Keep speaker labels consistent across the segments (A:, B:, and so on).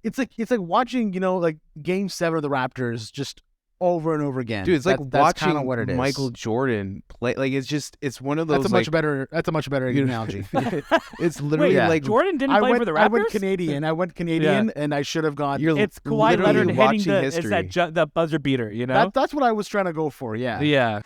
A: it's like watching, like Game 7 of the Raptors just over and over again.
B: Dude, it's like watching
A: what it is.
B: Michael Jordan play. Like it's one of those.
A: That's a much better analogy.
B: It's literally
A: Wait,
B: like
C: Jordan didn't play for the Raptors.
A: I went Canadian, and I should have gone.
C: It's Kawhi Leonard hitting
B: watching
C: the
B: history.
C: the buzzer beater. You know.
A: That's what I was trying to go for. Yeah.
C: Yeah.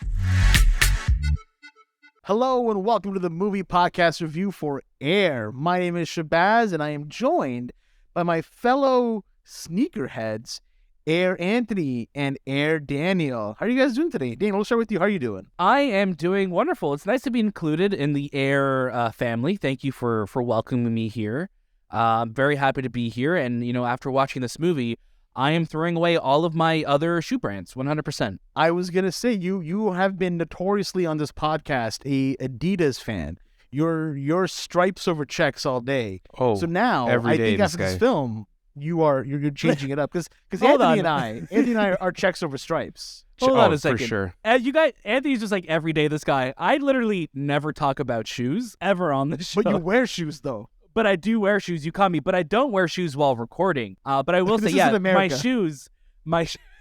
A: Hello and welcome to the movie podcast review for Air. My name is Shahbaz, and I am joined by my fellow sneakerheads, Air Anthony and Air Daniel. How are you guys doing today? Daniel, let's start with you. How are you doing?
C: I am doing wonderful. It's nice to be included in the Air family. Thank you for welcoming me here. I'm very happy to be here. And, after watching this movie, I am throwing away all of my other shoe brands, 100%.
A: I was going to say, you have been notoriously on this podcast a Adidas fan. Your stripes over checks all day.
B: Oh,
A: so now,
B: every
A: I
B: day
A: think after this film, you're changing it up. Because
C: Hold
A: Anthony
C: on.
A: and I are checks over stripes.
C: Hold on a second.
B: For sure.
C: You guys, Anthony's just like every day this guy. I literally never talk about shoes ever on this show.
A: But you wear shoes, though.
C: But I do wear shoes. You caught me. But I don't wear shoes while recording. But I will say, my shoes,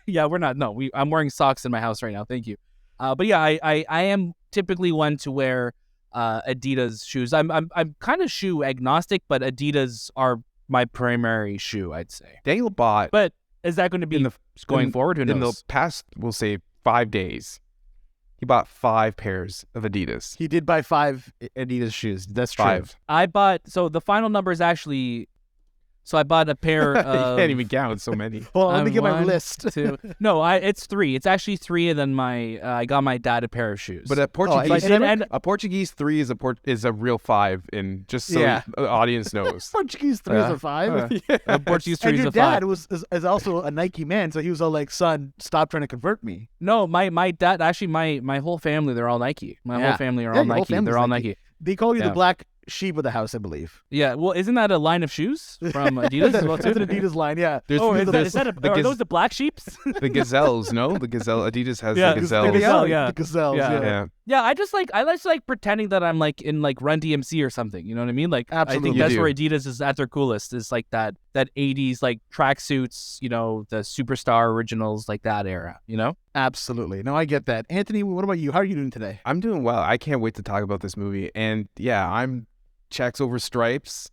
C: we're not. No, I'm wearing socks in my house right now. Thank you. But yeah, I am typically one to wear Adidas shoes. I'm kind of shoe agnostic, but Adidas are my primary shoe, I'd say.
B: Daniel bought.
C: But is that going to be going forward? Who knows?
B: In the past, we'll say 5 days, he bought 5 pairs of Adidas.
A: He did buy 5 Adidas shoes. That's true.
B: 5.
C: I bought, so the final number is actually, so I bought a pair of...
B: You can't even count so many.
A: Well, let me get my
C: 1,
A: list.
C: 2, no, it's 3. It's actually 3, and then I got my dad a pair of shoes.
B: But a Portuguese,
C: and
B: a Portuguese 3 is a real 5, and just so the audience knows.
A: Portuguese 3 is a 5.
C: A Portuguese 3
A: and
C: is
A: your
C: a 5.
A: dad is also a Nike man, so he was all like, son, stop trying to convert me.
C: No, my dad, actually, my whole family, they're all Nike. My whole family are all Nike. They're all Nike.
A: They call you the black sheep of the house, I believe.
C: Yeah, well, isn't that a line of shoes from Adidas as well, too?
A: It's an Adidas line, yeah.
C: Are those the black sheeps?
B: The gazelles, no? The gazelle. Adidas has
C: the
B: gazelles.
A: The gazelles, yeah.
C: Yeah, I just like pretending that I'm like in like Run DMC or something. You know what I mean? Like,
A: absolutely.
C: I think that's where Adidas is at their coolest. Is like that 80s like tracksuits, the Superstar originals, like that era.
A: Absolutely. No, I get that. Anthony, what about you? How are you doing today?
B: I'm doing well. I can't wait to talk about this movie. And yeah, I'm checks over stripes.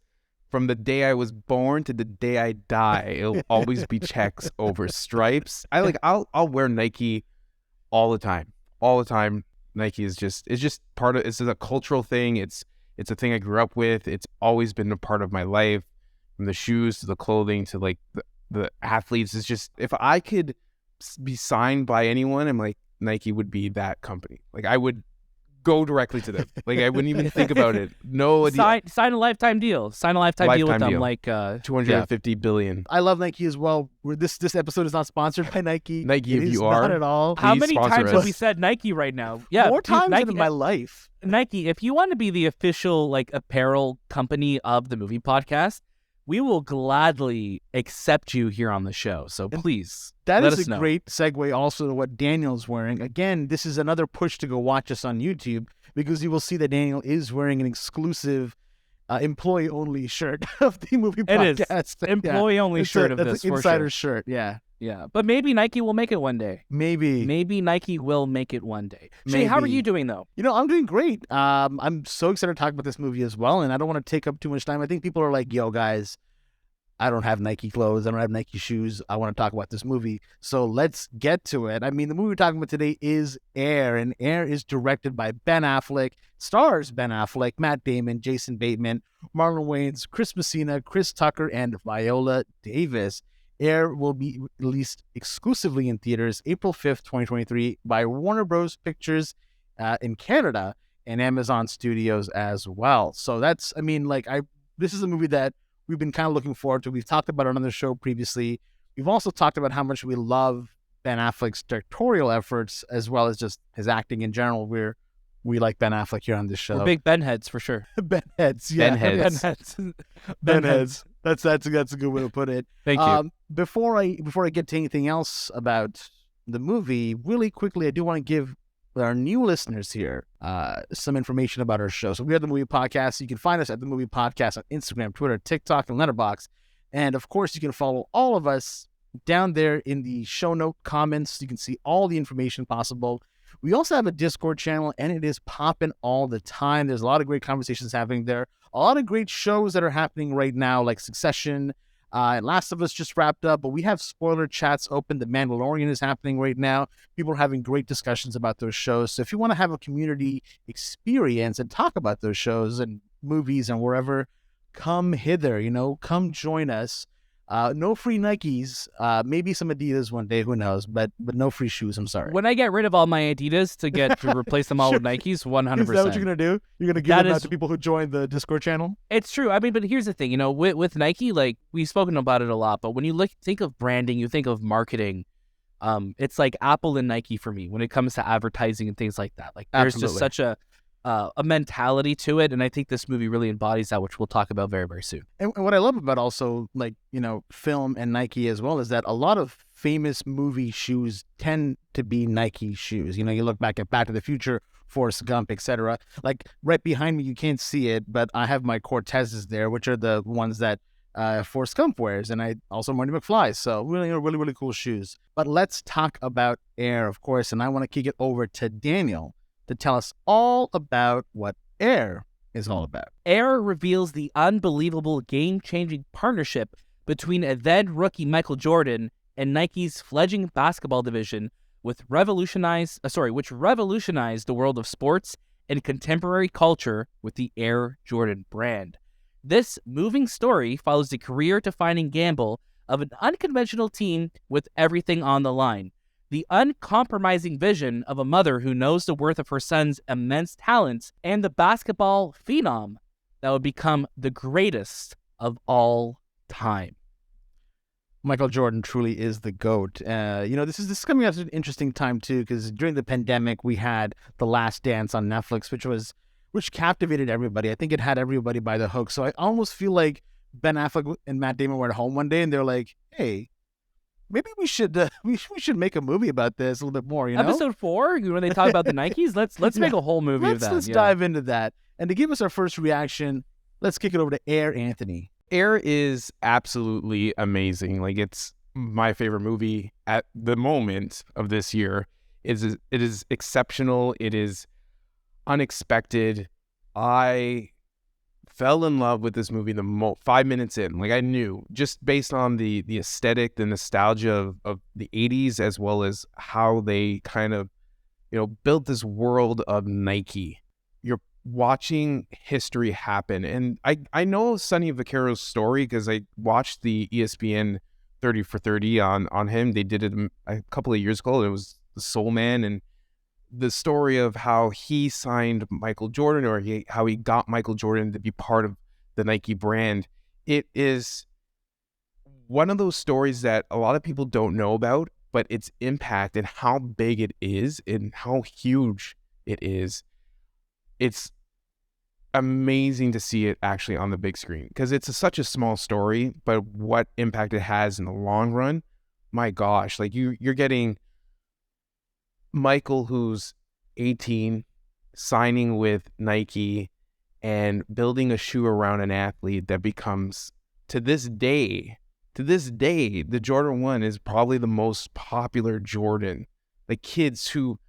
B: From the day I was born to the day I die, it'll always be checks over stripes. I'll wear Nike all the time. All the time. Nike is just part of, it's a cultural thing. It's a thing I grew up with. It's always been a part of my life, from the shoes to the clothing to like the athletes. It's just, if I could be signed by anyone, I'm like, Nike would be that company. Like, I would go directly to them. Like, I wouldn't even think about it. No idea.
C: Sign a lifetime deal. Sign a lifetime deal with them. Like
B: 250 billion.
A: I love Nike as well. This episode is not sponsored by Nike.
B: Nike,
A: if you
B: are,
A: not at all.
C: How many times
B: us.
C: have we said Nike right now? Yeah,
A: more times
C: Nike,
A: than in my life.
C: Nike, if you want to be the official like apparel company of the movie podcast, we will gladly accept you here on the show. So please,
A: that
C: let
A: is
C: us
A: a
C: know.
A: great segue also to what Daniel's wearing. Again, this is another push to go watch us on YouTube, because you will see that Daniel is wearing an exclusive employee-only shirt of the movie podcast.
C: It is employee-only shirt of this.
A: That's an insider shirt. Yeah.
C: Yeah, but maybe Nike will make it one day.
A: Maybe
C: Nike will make it one day. Shay, how are you doing though?
A: I'm doing great. I'm so excited to talk about this movie as well, and I don't want to take up too much time. I think people are like, yo, guys, I don't have Nike clothes. I don't have Nike shoes. I want to talk about this movie. So let's get to it. I mean, the movie we're talking about today is Air, and Air is directed by Ben Affleck, stars Ben Affleck, Matt Damon, Jason Bateman, Marlon Wayans, Chris Messina, Chris Tucker, and Viola Davis. Air will be released exclusively in theaters April 5th, 2023 by Warner Bros. Pictures in Canada and Amazon Studios as well. So this is a movie that we've been kind of looking forward to. We've talked about it on the show previously. We've also talked about how much we love Ben Affleck's directorial efforts as well as just his acting in general. We like Ben Affleck here on this show.
C: We're big Ben heads for sure.
A: Ben heads, yeah. Ben heads. That's a good way to put it.
C: Thank you.
A: Before I get to anything else about the movie, really quickly, I do want to give our new listeners here some information about our show. So we are the Movie Podcast. You can find us at the Movie Podcast on Instagram, Twitter, TikTok, and Letterboxd. And of course, you can follow all of us down there in the show note comments. You can see all the information possible. We also have a Discord channel, and it is popping all the time. There's a lot of great conversations happening there. A lot of great shows that are happening right now, like Succession. Last of Us just wrapped up, but we have spoiler chats open. The Mandalorian is happening right now. People are having great discussions about those shows. So if you want to have a community experience and talk about those shows and movies and wherever, come hither, come join us. No free Nikes, maybe some Adidas one day, who knows, but no free shoes, I'm sorry.
C: When I get rid of all my Adidas to replace them all with Nikes, 100%.
A: Is that what you're going to do? You're going to give them out to people who join the Discord channel?
C: It's true. I mean, but here's the thing, with Nike, like, we've spoken about it a lot, but when you think of branding, you think of marketing, it's like Apple and Nike for me when it comes to advertising and things like that. Like, there's just such a mentality to it, and I think this movie really embodies that, which we'll talk about very, very soon.
A: And what I love about also, like, film and Nike as well, is that a lot of famous movie shoes tend to be Nike shoes. You look back at Back to the Future, Forrest Gump, etc. Like, right behind me, you can't see it, but I have my Cortezes there, which are the ones that Forrest Gump wears, and I also Marty McFly. So really, really, really cool shoes. But let's talk about Air, of course, and I want to kick it over to Daniel to tell us all about what Air is all about.
C: Air reveals the unbelievable game-changing partnership between then rookie Michael Jordan and Nike's fledgling basketball division, which revolutionized the world of sports and contemporary culture with the Air Jordan brand. This moving story follows the career-defining gamble of an unconventional team with everything on the line. The uncompromising vision of a mother who knows the worth of her son's immense talents, and the basketball phenom that would become the greatest of all time.
A: Michael Jordan truly is the GOAT. This is coming at an interesting time too, because during the pandemic we had The Last Dance on Netflix, which captivated everybody. I think it had everybody by the hook. So I almost feel like Ben Affleck and Matt Damon were at home one day and they're like, "Hey, maybe we should make a movie about this a little bit more."
C: Episode 4, when they talk about the Nikes, let's make a whole movie of that.
A: Let's dive into that. And to give us our first reaction, let's kick it over to Air Anthony.
B: Air is absolutely amazing. Like, it's my favorite movie at the moment of this year. It is exceptional. It is unexpected. I fell in love with this movie 5 minutes in. Like, I knew, just based on the aesthetic, the nostalgia of the 80s, as well as how they kind of, built this world of Nike. You're watching history happen. And I know Sonny Vaccaro's story because I watched the ESPN 30 for 30 on him. They did it a couple of years ago. It was The Soul Man, and the story of how he signed Michael Jordan, or how he got Michael Jordan to be part of the Nike brand. It is one of those stories that a lot of people don't know about, but its impact and how big it is and how huge it is. It's amazing to see it actually on the big screen, because it's such a small story, but what impact it has in the long run, my gosh. Like, you're getting Michael, who's 18, signing with Nike and building a shoe around an athlete that becomes, to this day, the Jordan 1 is probably the most popular Jordan. Like, kids who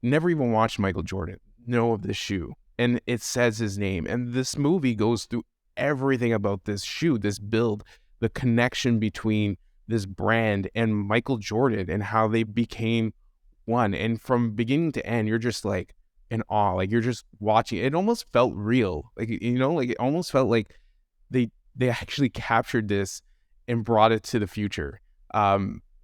B: never even watched Michael Jordan know of this shoe, and it says his name. And this movie goes through everything about this shoe, this build, the connection between this brand and Michael Jordan, and how they became one. And from beginning to end, you're just like in awe. Like, you're just watching. It almost felt real. Like, it almost felt like they actually captured this and brought it to the future.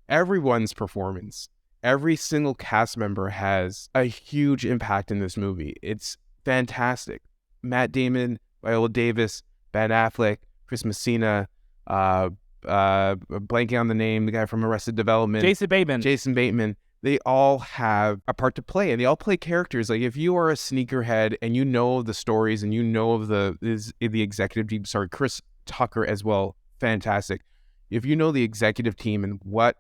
B: Everyone's performance, every single cast member has a huge impact in this movie. It's fantastic. Matt Damon, Viola Davis, Ben Affleck, Chris Messina, blanking on the name, the guy from Arrested Development,
C: Jason Bateman.
B: They all have a part to play, and they all play characters. Like, if you are a sneakerhead and you know the stories and you know of the executive team, Chris Tucker as well, fantastic. If you know the executive team and what,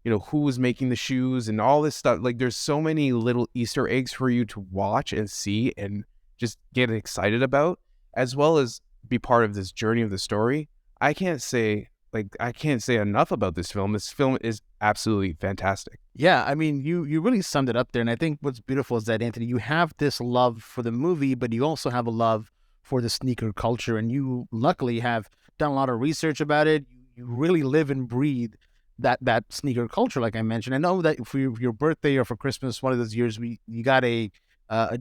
B: who was making the shoes and all this stuff, like, there's so many little Easter eggs for you to watch and see and just get excited about, as well as be part of this journey of the story. I can't say like I can't say enough about this film. This film is absolutely fantastic.
A: Yeah, I mean, you really summed it up there. And I think what's beautiful is that, Anthony, you have this love for the movie, but you also have a love for the sneaker culture. And you luckily have done a lot of research about it. You really live and breathe that sneaker culture, like I mentioned. I know that for your birthday or for Christmas, one of those years, you got a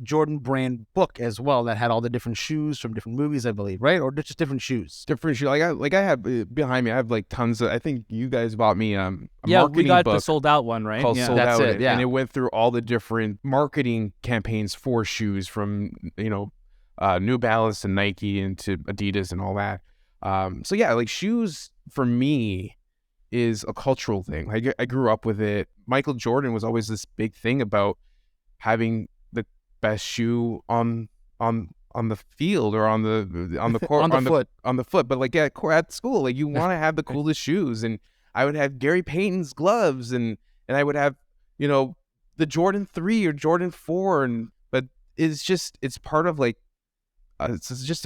A: Jordan brand book as well that had all the different shoes from different movies, I believe, right? Or just different shoes.
B: Different shoes. I have behind me. I have like tons of. I think you guys bought me a
C: marketing we got
B: book
C: the sold out one, right?
B: Called Sold
A: That's
B: Out,
A: it. Yeah,
B: and it went through all the different marketing campaigns for shoes, from New Balance to Nike and to Adidas and all that. So yeah, like shoes for me is a cultural thing. I grew up with it. Michael Jordan was always this big thing about having the best shoe on the field or on the court on the foot. But like at school, like you want to have the coolest shoes, and I would have Gary Payton's gloves, and I would have the Jordan 3 or Jordan 4, but it's part of like it's just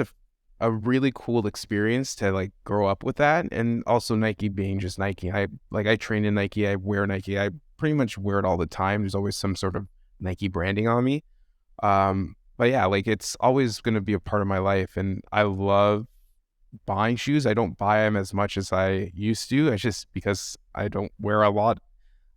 B: a really cool experience to like grow up with that. And also Nike being just Nike. I train in Nike. I wear Nike. I pretty much wear it all the time. There's always some sort of Nike branding on me. But yeah, like it's always going to be a part of my life, and I love buying shoes. I don't buy them as much as I used to. It's just because I don't wear a lot.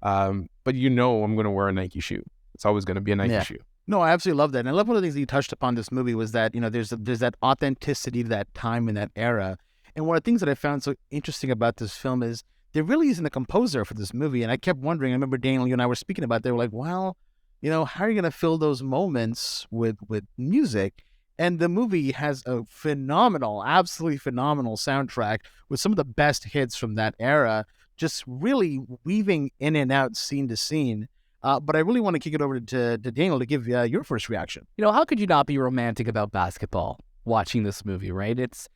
B: But I'm going to wear a Nike shoe. It's always going to be a Nike shoe.
A: No, I absolutely love that. And I love one of the things that you touched upon this movie was that, there's that authenticity to that time and that era. And one of the things that I found so interesting about this film is there really isn't a composer for this movie. And I kept wondering, I remember Daniel, you and I were speaking about it. They were like, well, how are you going to fill those moments with music? And the movie has a absolutely phenomenal soundtrack with some of the best hits from that era, just really weaving in and out scene to scene. But I really want to kick it over to Daniel to give your first reaction.
C: How could you not be romantic about basketball watching this movie, right? It's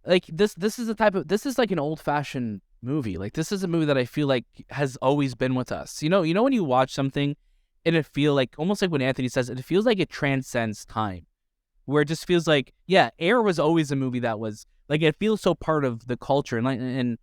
C: like this is like an old-fashioned movie. Like this is a movie that I feel like has always been with us. When you watch something and it feel like, almost like when Anthony says, it feels like it transcends time, where it just feels like, yeah, Air was always a movie that was like, it feels so part of the culture. And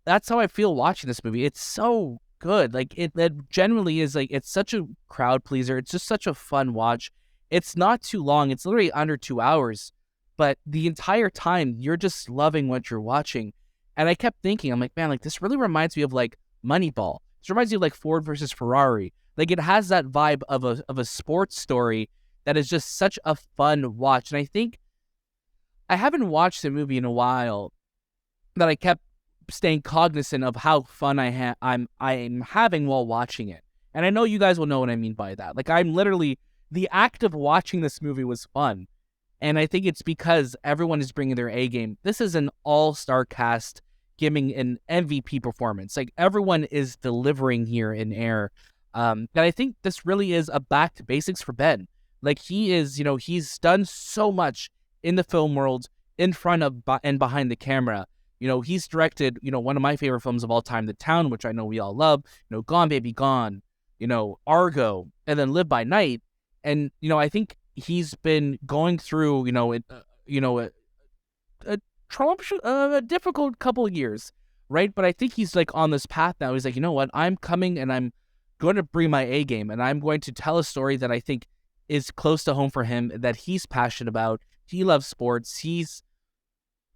C: that's how I feel watching this movie. It's so good. Like it generally is like, it's such a crowd pleaser. It's just such a fun watch. It's not too long. It's literally under 2 hours, but the entire time you're just loving what you're watching. And I kept thinking, I'm like, man, like this really reminds me of like Moneyball. This reminds me of like Ford versus Ferrari. Like it has that vibe of a sports story that is just such a fun watch. And I think I haven't watched a movie in a while that I kept staying cognizant of how fun I'm having while watching it. And I know you guys will know what I mean by that. Like I'm literally, the act of watching this movie was fun. And I think it's because everyone is bringing their A game. This is an all-star cast giving an MVP performance. Like everyone is delivering here in Air. And I think this really is a back to basics for Ben. Like he is, he's done so much in the film world, in front of and behind the camera. He's directed, one of my favorite films of all time, The Town, which I know we all love, Gone Baby Gone, Argo, and then Live by Night. And, I think he's been going through, a difficult couple of years, right? But I think he's like on this path now. He's like, you know what? I'm coming and I'm going to bring my A game, and I'm going to tell a story that I think is close to home for him, that he's passionate about. He loves sports. He's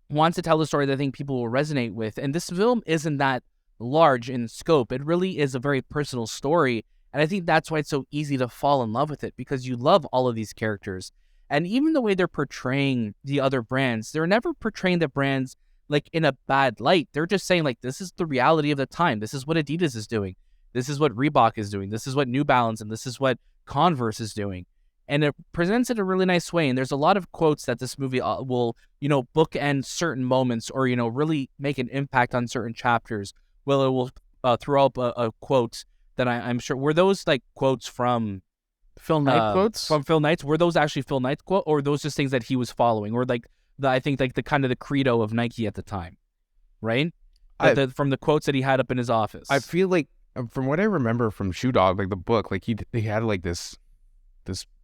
C: wants to tell a story that I think people will resonate with. And this film isn't that large in scope. It really is a very personal story. And I think that's why it's so easy to fall in love with it, because you love all of these characters. And even the way they're portraying the other brands, they're never portraying the brands like in a bad light. They're just saying like, this is the reality of the time. This is what Adidas is doing. This is what Reebok is doing. This is what New Balance, and this is what Converse is doing. And it presents it a really nice way. And there's a lot of quotes that this movie will, bookend certain moments, or, really make an impact on certain chapters. Well, it will throw up a quote that I'm sure, were those like quotes from
A: Phil Knight quotes?
C: From Phil Knight's? Were those actually Phil Knight's quote, or were those just things that he was following? Or like, I think like the kind of the credo of Nike at the time, right? From the quotes that he had up in his office.
B: I feel like, from what I remember from Shoe Dog, like the book, like he had like this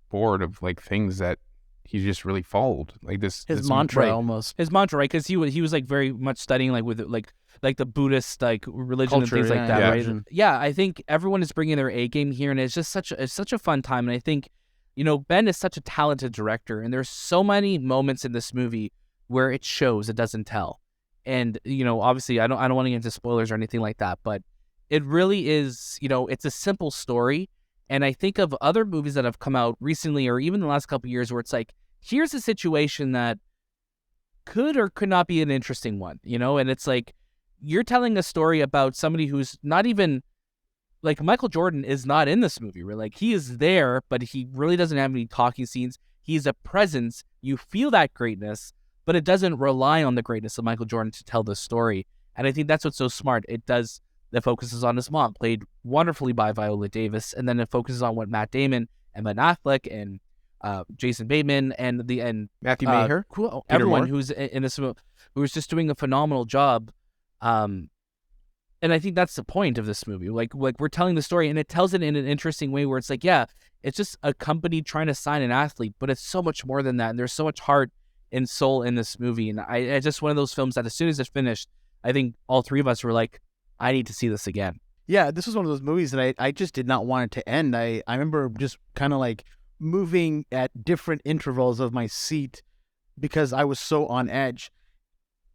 B: board of like things that he just really followed, like his
A: mantra,
C: right.
A: almost
C: his mantra, right? Because he was like very much studying like with like like the Buddhist like religion
A: Culture,
C: and things like that,
B: yeah.
C: right? Yeah, I think everyone is bringing their A game here, and it's just such a fun time. And I think, Ben is such a talented director, and there's so many moments in this movie where it shows, it doesn't tell. And obviously, I don't want to get into spoilers or anything like that, but it really is, it's a simple story. And I think of other movies that have come out recently, or even the last couple of years, where it's like, here's a situation that could or could not be an interesting one, and it's like, you're telling a story about somebody who's not even, like, Michael Jordan is not in this movie. We're like, he is there, but he really doesn't have any talking scenes. He's a presence. You feel that greatness, but it doesn't rely on the greatness of Michael Jordan to tell the story. And I think that's what's so smart. It focuses on his mom, played wonderfully by Viola Davis, and then it focuses on what Matt Damon and Ben Affleck and Jason Bateman and
B: Matthew Maher,
C: everyone who's in this movie, who's just doing a phenomenal job. And I think that's the point of this movie. Like we're telling the story, and it tells it in an interesting way where it's like, yeah, it's just a company trying to sign an athlete, but it's so much more than that. And there's so much heart and soul in this movie. And I just one of those films that as soon as it finished, I think all three of us were like, I need to see this again.
A: Yeah, this was one of those movies that I just did not want it to end. I remember just kind of like moving at different intervals of my seat because I was so on edge.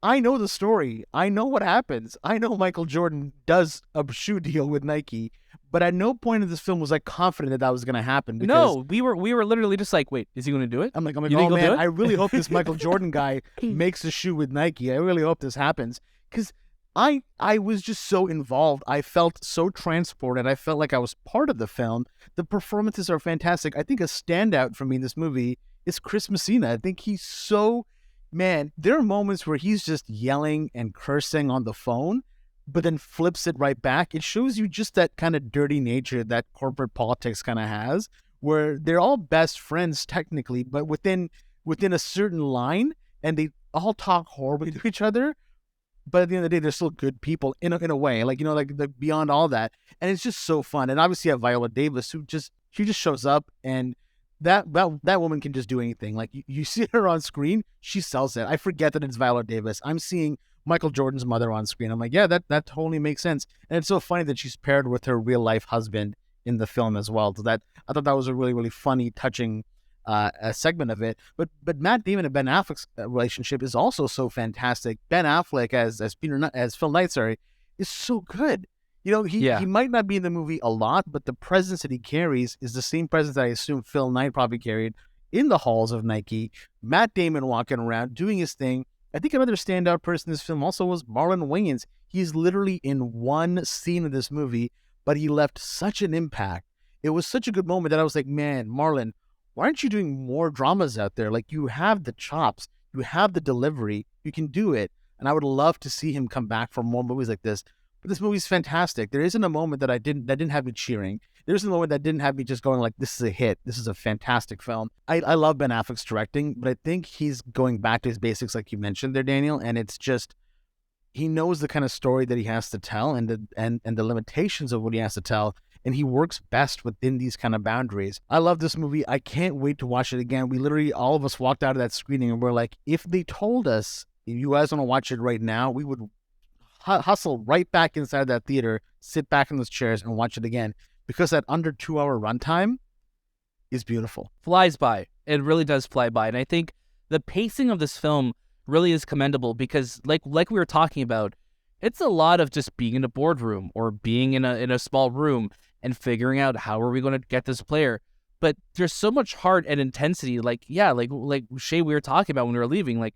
A: I know the story. I know what happens. I know Michael Jordan does a shoe deal with Nike, but at no point in this film was I confident that was going to happen.
C: No, we were literally just like, wait, is he going to do it?
A: I'm like, oh man, I really hope this Michael Jordan guy makes a shoe with Nike. I really hope this happens because I was just so involved. I felt so transported. I felt like I was part of the film. The performances are fantastic. I think a standout for me in this movie is Chris Messina. I think he's so... Man, there are moments where he's just yelling and cursing on the phone, but then flips it right back. It shows you just that kind of dirty nature that corporate politics kind of has, where they're all best friends technically, but within a certain line, and they all talk horribly to each other. But at the end of the day, they're still good people in a way, like beyond all that, and it's just so fun. And obviously, you have Viola Davis, who just shows up, and that woman can just do anything. Like you see her on screen, she sells it. I forget that it's Viola Davis. I'm seeing Michael Jordan's mother on screen. I'm like, yeah, that totally makes sense. And it's so funny that she's paired with her real life husband in the film as well. So that I thought that was a really, really funny, touching a segment of it. But Matt Damon and Ben Affleck's relationship is also so fantastic. Ben Affleck as Phil Knight, is so good. He might not be in the movie a lot, but the presence that he carries is the same presence that I assume Phil Knight probably carried in the halls of Nike. Matt Damon walking around, doing his thing. I think another standout person in this film also was Marlon Wayans. He's literally in one scene of this movie, but he left such an impact. It was such a good moment that I was like, man, Marlon, why aren't you doing more dramas out there? Like, you have the chops, you have the delivery, you can do it. And I would love to see him come back for more movies like this. But this movie's fantastic. There isn't a moment that didn't have me cheering. There isn't a moment that didn't have me just going like, this is a hit. This is a fantastic film. I love Ben Affleck's directing, but I think he's going back to his basics like you mentioned there, Daniel. And it's just, he knows the kind of story that he has to tell and the limitations of what he has to tell. And he works best within these kind of boundaries. I love this movie. I can't wait to watch it again. We literally, all of us walked out of that screening and we're like, if they told us, if you guys want to watch it right now, we would hustle right back inside that theater, sit back in those chairs and watch it again, because that under 2 hour runtime is beautiful.
C: Flies by. It really does fly by. And I think the pacing of this film really is commendable because like we were talking about, it's a lot of just being in a boardroom or being in a small room and figuring out how are we going to get this player. But there's so much heart and intensity. Like Shay, we were talking about when we were leaving, like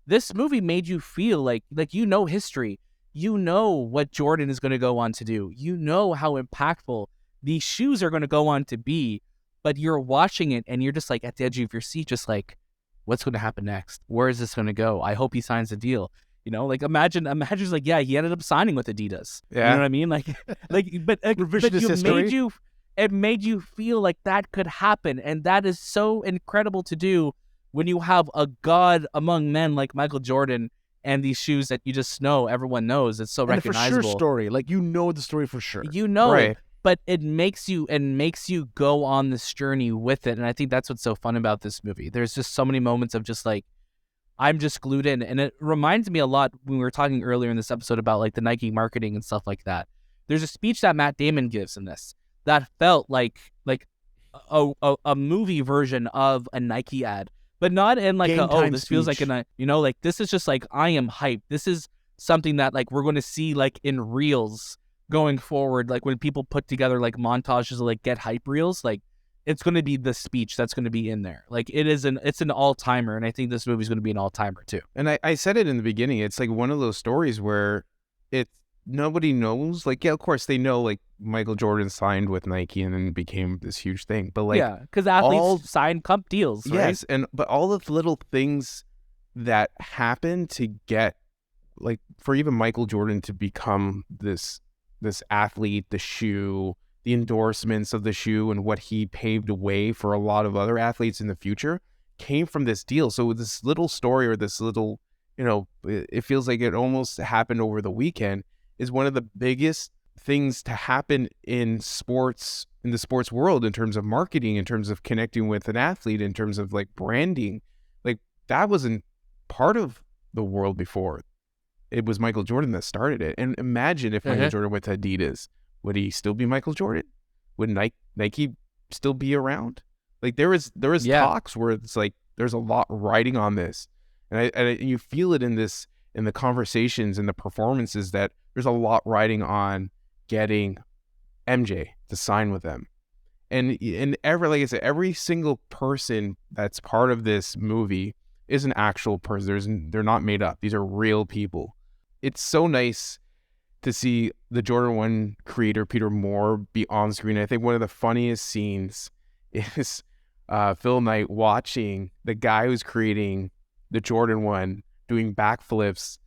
C: this movie made you feel like history. You know what Jordan is going to go on to do. You know how impactful these shoes are going to go on to be, but you're watching it and you're just like at the edge of your seat, just like, what's going to happen next? Where is this going to go? I hope he signs a deal. Like imagine like, yeah, he ended up signing with Adidas.
B: Yeah.
C: You know what I mean? But it made you feel like that could happen. And that is so incredible to do when you have a god among men like Michael Jordan and these shoes that you just know, everyone knows. It's so recognizable.
A: For sure story. Like, the story for sure.
C: Right. It, but it makes you go on this journey with it. And I think that's what's so fun about this movie. There's just so many moments of just like, I'm just glued in. And it reminds me a lot when we were talking earlier in this episode about like the Nike marketing and stuff like that. There's a speech that Matt Damon gives in this that felt like a movie version of a Nike ad, but not in like this
A: speech.
C: feels like like this is just like, I am hyped. This is something that like we're going to see like in reels going forward. Like when people put together like montages of like get hype reels, like it's going to be the speech that's going to be in there. Like it's an all-timer, and I think this movie's going to be an all-timer too.
B: And I said it in the beginning. It's like one of those stories where nobody knows. Like, yeah, of course they know like Michael Jordan signed with Nike and then became this huge thing. But like,
C: yeah, because athletes sign comp deals, right?
B: Yes, but all the little things that happen to get, like, for even Michael Jordan to become this athlete, the shoe, the endorsements of the shoe, and what he paved the way for a lot of other athletes in the future came from this deal. So this little story, or this little, it feels like it almost happened over the weekend, is one of the biggest things to happen in sports, in the sports world, in terms of marketing, in terms of connecting with an athlete, in terms of like branding. Like, that wasn't part of the world before. It was Michael Jordan that started it. And imagine if Michael Jordan went to Adidas, would he still be Michael Jordan? Would Nike still be around? Like, there was talks where it's like there's a lot riding on this, and you feel it in the conversations and the performances, that there's a lot riding on getting MJ to sign with them. And like I said, every single person that's part of this movie is an actual person. They're not made up. These are real people. It's so nice to see the Jordan 1 creator, Peter Moore, be on screen. I think one of the funniest scenes is Phil Knight watching the guy who's creating the Jordan 1 doing backflips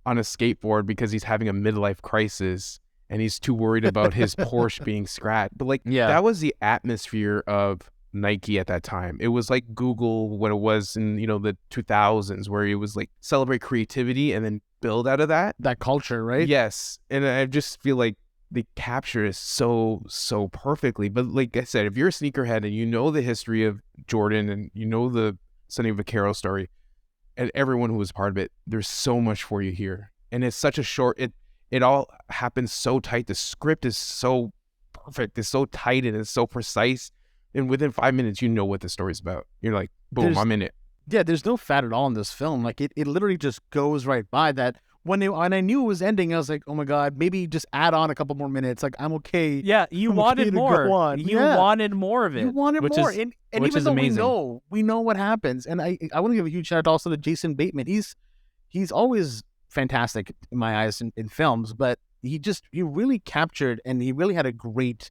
B: on a skateboard because he's having a midlife crisis and he's too worried about his Porsche being scratched. But like, that was the atmosphere of Nike at that time. It was like Google when it was in, the 2000s, where it was like celebrate creativity and then build out of that
A: culture, right?
B: Yes. And I just feel like they capture it so perfectly. But like I said, if you're a sneakerhead and you know the history of Jordan and you know the Sonny Vaccaro story and everyone who was part of it, there's so much for you here. And it's such a short, it all happens so tight. The script is so perfect. It's so tight and it's so precise. And within 5 minutes, you know what the story's about. You're like, boom, I'm in it.
A: Yeah, there's no fat at all in this film. Like, it literally just goes right by that. When I knew it was ending, I was like, oh my God, maybe just add on a couple more minutes. Like, I'm okay.
C: Yeah, you wanted more. You wanted more of it.
A: You wanted more. And even though we know what happens. And I want to give a huge shout out also to Jason Bateman. He's always fantastic in my eyes in films, but he really captured, and he really had a great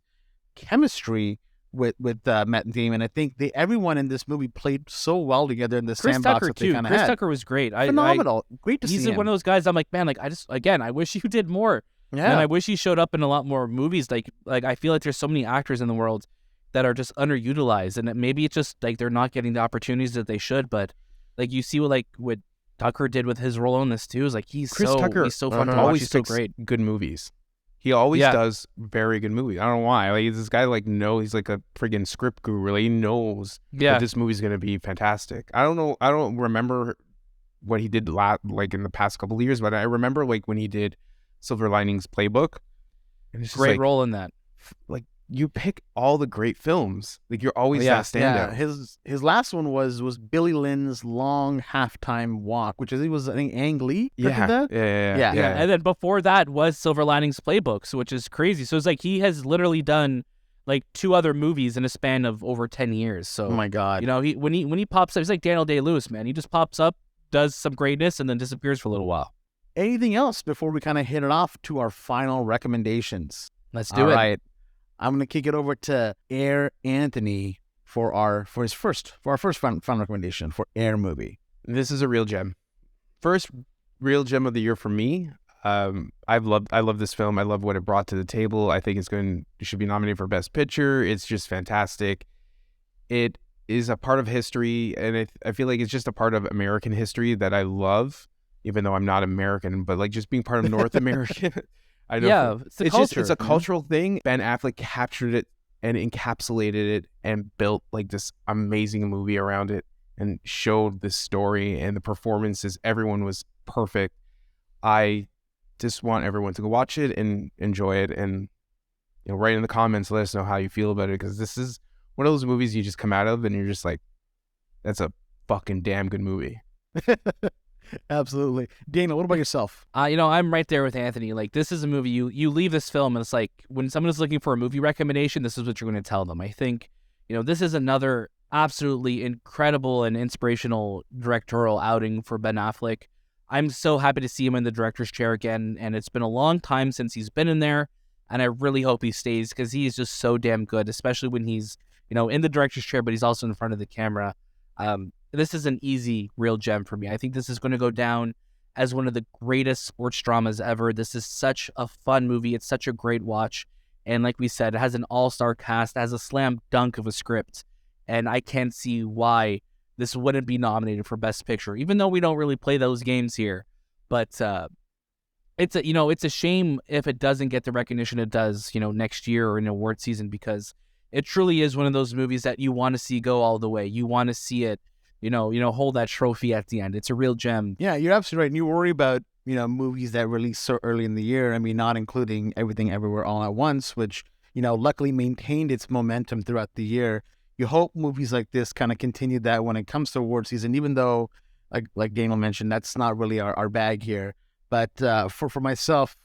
A: chemistry with Matt Damon. I think everyone in this movie played so well together in the sandbox that they kind of had.
C: Chris Tucker was great.
A: Phenomenal. Great to see him.
C: He's one of those guys I'm like, man, like I wish you did more. Yeah. And I wish he showed up in a lot more movies. Like I feel like there's so many actors in the world that are just underutilized, and maybe it's just like they're not getting the opportunities that they should. But like, you see what Tucker did with his role in this too, is like he's so fun to watch. He's so great.
B: Good movies. He always does very good movies. I don't know why. Like, this guy he's like a friggin' script guru. Like, he knows that this movie's gonna be fantastic. I don't know. I don't remember what he did like in the past couple of years, but I remember like when he did Silver Linings Playbook.
C: And it's great role in that.
B: Like, you pick all the great films. Like, you're always that standout.
A: Yeah. His last one was Billy Lynn's Long Halftime Walk, which I think Ang Lee.
B: Yeah.
C: And then before that was Silver Linings Playbooks, which is crazy. So it's like he has literally done like 2 other movies in a span of over 10 years. So,
A: oh my God,
C: when he pops up, he's like Daniel Day-Lewis, man. He just pops up, does some greatness, and then disappears for a little while.
A: Anything else before we kind of hit it off to our final recommendations?
C: Let's do it.
A: All right. I'm going to kick it over to Air Anthony for our first final recommendation for Air movie.
B: This is a real gem. First real gem of the year for me. I love this film. I love what it brought to the table. I think it should be nominated for Best Picture. It's just fantastic. It is a part of history, and I feel like it's just a part of American history that I love, even though I'm not American, but like just being part of North American. I know.
C: Yeah, it's a culture.
B: It's a cultural thing. Ben Affleck captured it and encapsulated it and built like this amazing movie around it. and showed the story and the performances. Everyone was perfect. I just want everyone to go watch it and enjoy it, and write in the comments, let us know how you feel about it, because this is one of those movies you just come out of and you're just like, that's a fucking damn good movie.
A: Absolutely. Dana, what about yourself?
C: I'm right there with Anthony. Like, this is a movie, you leave this film and it's like, when someone is looking for a movie recommendation, this is what you're going to tell them. I think, this is another absolutely incredible and inspirational directorial outing for Ben Affleck. I'm so happy to see him in the director's chair again, and it's been a long time since he's been in there, and I really hope he stays, because he is just so damn good, especially when he's, in the director's chair, but he's also in front of the camera. This is an easy, real gem for me. I think this is going to go down as one of the greatest sports dramas ever. This is such a fun movie. It's such a great watch. And like we said, it has an all-star cast, it has a slam dunk of a script. And I can't see why this wouldn't be nominated for Best Picture, even though we don't really play those games here. But it's a shame if it doesn't get the recognition it does, next year or in award season, because it truly is one of those movies that you want to see go all the way. You want to see it, hold that trophy at the end. It's a real gem.
A: Yeah, you're absolutely right. And you worry about, movies that release so early in the year. I mean, not including Everything Everywhere All at Once, which, luckily maintained its momentum throughout the year. You hope movies like this kind of continue that when it comes to award season, even though, like Daniel mentioned, that's not really our bag here. But for myself,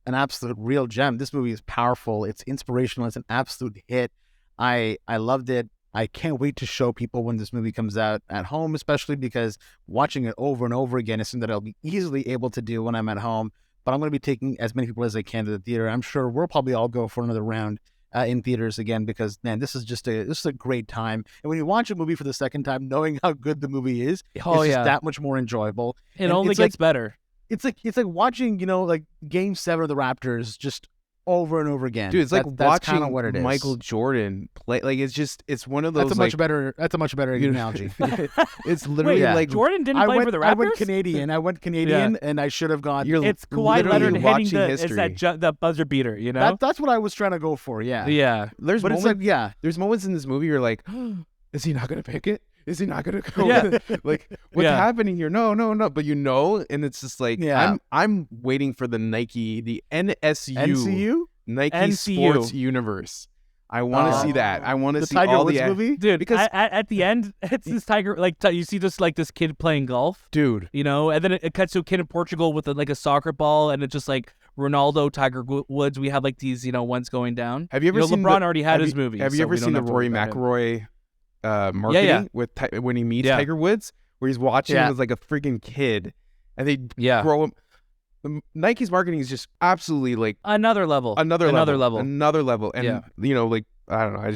A: an absolute real gem. This movie is powerful. It's inspirational. It's an absolute hit. I loved it. I can't wait to show people when this movie comes out at home, especially because watching it over and over again is something that I'll be easily able to do when I'm at home. But I'm going to be taking as many people as I can to the theater. I'm sure we'll probably all go for another round in theaters again, because, man, this is a great time. And when you watch a movie for the second time, knowing how good the movie is, it's just that much more enjoyable.
C: It only gets better.
A: It's like watching, like Game 7 of the Raptors just over and over again.
B: Dude, it's like watching
A: what it is.
B: Michael Jordan play. Like, it's one of those.
A: That's a much better analogy.
B: It's literally like
C: Jordan didn't play for the Raptors.
A: I went Canadian, and I should have gone.
C: It's Kawhi Leonard hitting
B: history.
C: that buzzer beater.
A: That's what I was trying to go for. Yeah.
C: Yeah.
B: There's moments in this movie you're like, is he not gonna pick it? Is he not gonna go?
C: Yeah.
B: Like, what's happening here? No. But and it's just like, I'm waiting for the Nike, the NSU Nike Sports Universe. I want to see that. I want to see
A: Tiger
B: all
A: Woods
B: the
A: movie,
C: dude. Because at the end, it's this tiger. Like, you see this kid playing golf,
B: dude.
C: And then it cuts to a kid in Portugal with a soccer ball, and it's just like Ronaldo, Tiger Woods. We have like these ones going down.
B: Have you ever seen
C: LeBron already had his movie?
B: Have you ever seen the Rory McIlroy marketing with when he meets Tiger Woods, where he's watching him as like a freaking kid, and they grow him. Nike's marketing is just absolutely like
C: another level. And
B: and I don't know,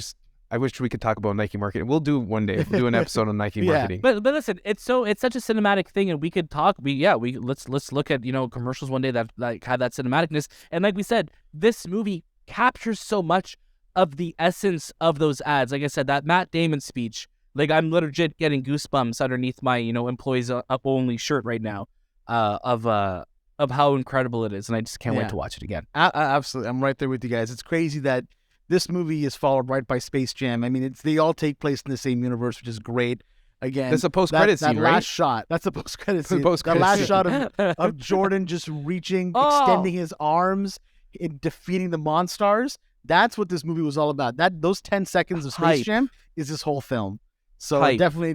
B: I wish we could talk about Nike marketing. We'll do one day. We'll do an episode on Nike marketing.
C: But listen, it's such a cinematic thing, and we could talk. Let's look at commercials one day that like have that cinematicness. And like we said, this movie captures so much of the essence of those ads. Like I said, that Matt Damon speech, like I'm legit getting goosebumps underneath my employees up only shirt right now, of how incredible it is, and I just can't wait to watch it again.
A: Absolutely, I'm right there with you guys. It's crazy that this movie is followed right by Space Jam. I mean, they all take place in the same universe, which is great. Again,
B: that's a post-credit scene, right?
A: That last shot, that's a post-credit scene. The last shot of Jordan just reaching, extending his arms, and defeating the Monstars. That's what this movie was all about. Those 10 seconds of Space Jam is this whole film. So definitely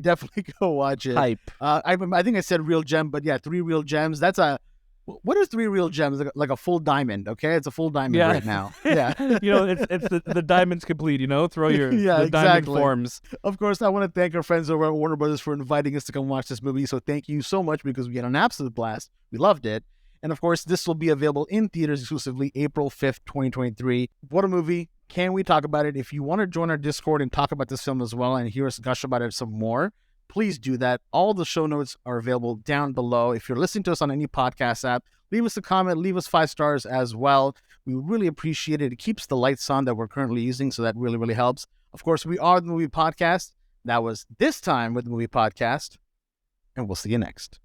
A: go watch it.
C: Hype.
A: I think I said real gem, but yeah, 3 real gems. What is 3 real gems? Like a full diamond, okay? It's a full diamond right now. Yeah.
C: It's the diamond's complete, throw your diamond forms.
A: Of course, I want to thank our friends over at Warner Brothers for inviting us to come watch this movie. So thank you so much, because we had an absolute blast. We loved it. And of course, this will be available in theaters exclusively April 5th, 2023. What a movie. Can we talk about it? If you want to join our Discord and talk about this film as well and hear us gush about it some more, please do that. All the show notes are available down below. If you're listening to us on any podcast app, leave us a comment, leave us 5 stars as well. We really appreciate it. It keeps the lights on that we're currently using, so that really, really helps. Of course, we are the Movie Podcast. That was This Time with the Movie Podcast, and we'll see you next.